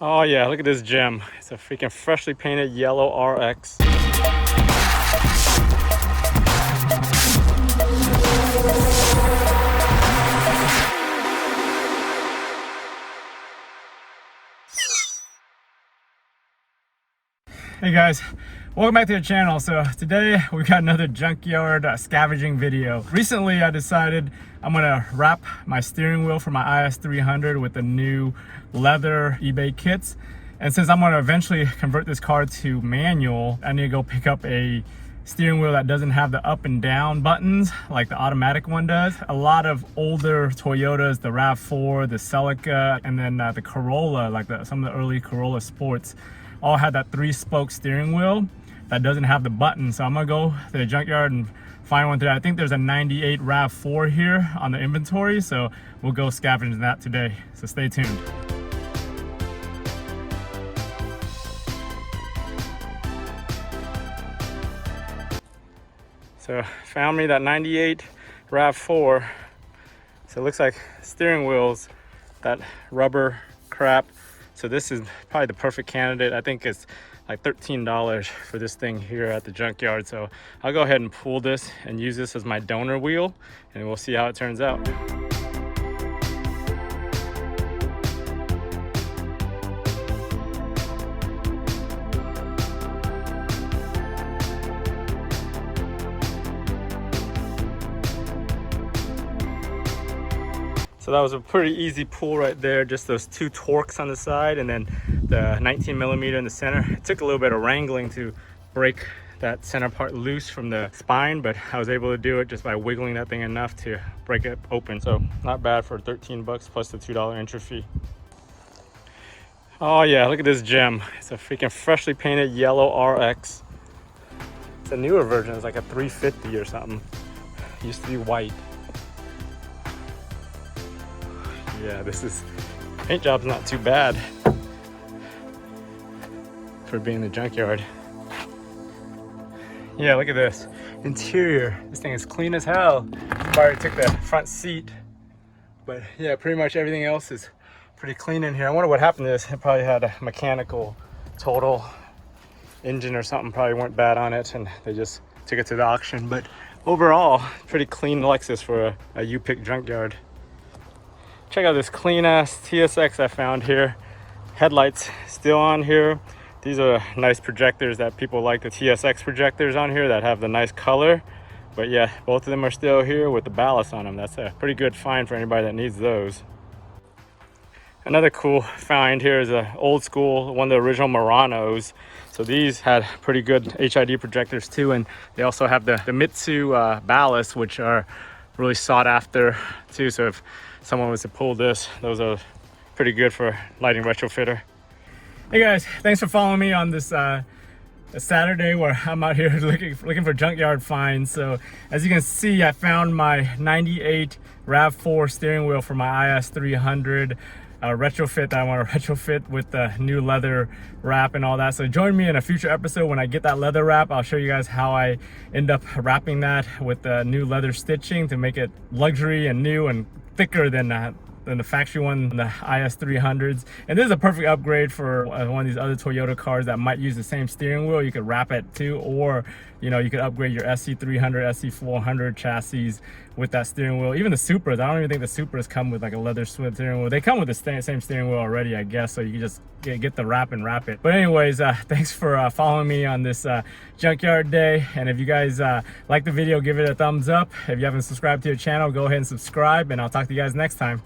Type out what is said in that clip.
Oh yeah, look at this gem. It's a freaking freshly painted yellow RX. Hey guys, welcome back to the channel. So today we got another junkyard scavenging video. Recently I decided I'm gonna wrap my steering wheel for my IS300 with the new leather eBay kits. And since I'm gonna eventually convert this car to manual, I need to go pick up a steering wheel that doesn't have the up and down buttons like the automatic one does. A lot of older Toyotas, the RAV4, the Celica, and then the Corolla, like some of the early Corolla Sports, all had that 3-spoke steering wheel that doesn't have the button. So I'm gonna go to the junkyard and find one today. I think there's a 98 RAV4 here on the inventory, so we'll go scavenging that today. So stay tuned. So found me that 98 RAV4. So it looks like steering wheels, that rubber crap. So this is probably the perfect candidate. I think it's like $13 for this thing here at the junkyard. So I'll go ahead and pull this and use this as my donor wheel, and we'll see how it turns out. So that was a pretty easy pull right there, just those 2 torques on the side and then the 19mm in the center. It took a little bit of wrangling to break that center part loose from the spine, but I was able to do it just by wiggling that thing enough to break it open. So not bad for 13 bucks plus the $2 entry fee. Oh yeah, look at this gem. It's a freaking freshly painted yellow RX. It's a newer version. It's like a 350 or something. It used to be white. Yeah, paint job's not too bad for being in the junkyard. Yeah, look at this interior. This thing is clean as hell. I already took the front seat, but yeah, pretty much everything else is pretty clean in here. I wonder what happened to this. It probably had a mechanical total. Engine or something probably went bad on it and they just took it to the auction. But overall, pretty clean Lexus for a U-Pick junkyard. Check out this clean ass TSX I found here. Headlights still on here. These are nice projectors that people like, the TSX projectors on here that have the nice color. But yeah, both of them are still here with the ballast on them. That's a pretty good find for anybody that needs those. Another cool find here is an old school, one of the original Muranos. So these had pretty good HID projectors too, and they also have the Mitsu ballast, which are really sought after too. So if someone was to pull this, those are pretty good for lighting retrofitter. Hey guys, thanks for following me on this Saturday where I'm out here looking for junkyard finds. So as you can see, I found my 98 RAV4 steering wheel for my IS300 retrofit that I want to retrofit with the new leather wrap and all that. So join me in a future episode when I get that leather wrap. I'll show you guys how I end up wrapping that with the new leather stitching to make it luxury and new and thicker than the factory one, the IS300s. And this is a perfect upgrade for one of these other Toyota cars that might use the same steering wheel. You could wrap it too, or you know, you could upgrade your SC300, SC400 chassis with that steering wheel. Even the Supras, I don't even think the Supras come with like a leather steering wheel. They come with the same steering wheel already, I guess, so you can just get the wrap and wrap it. But anyways, thanks for following me on this junkyard day. And if you guys like the video, give it a thumbs up. If you haven't subscribed to the channel, go ahead and subscribe, and I'll talk to you guys next time.